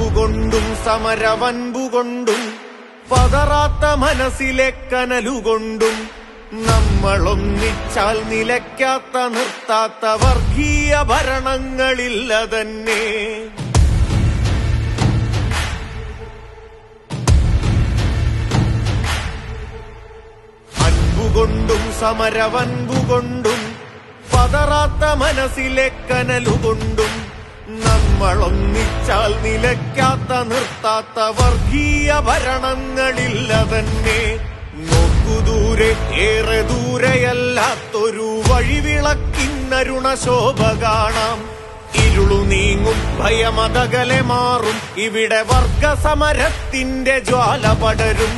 അൻപുകൊണ്ടും സമരവൻപുകൊണ്ടും പതറാത്ത മനസ്സിലെ കനലുകൊണ്ടും നമ്മളൊന്നിച്ചാൽ നിലയ്ക്കാത്ത നിർത്താത്ത വർഗീയ ഭരണങ്ങളില്ല തന്നെ. അൻപുകൊണ്ടും സമരവൻപുകൊണ്ടും പതറാത്ത മനസ്സിലെ കനലുകൊണ്ടും നമ്മളൊന്നിച്ചാൽ നിലയ്ക്കാത്ത നിർത്താത്ത വർഗീയ ഭരണങ്ങളില്ല തന്നെ. നോക്കുദൂരെ ഏറെ ദൂരെയല്ലാത്തൊരു വഴിവിളക്കിന്നരുണശോഭ കാണാം. ഇരുളു നീങ്ങും ഭയമതകലെ മാറും ഇവിടെ വർഗസമരത്തിന്റെ ജ്വാല പടരും.